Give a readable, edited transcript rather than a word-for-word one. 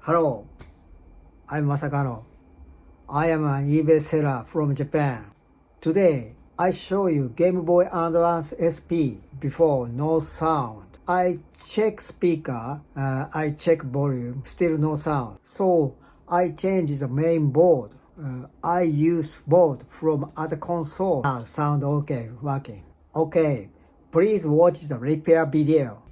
Hello, I'm Masakano. I am an eBay seller from Japan. Today, I show you Game Boy Advance SP before no sound. I check speaker, I check volume, still no sound. So I change the main board. I use board from other console. Now sound okay, working. Okay, please watch the repair video.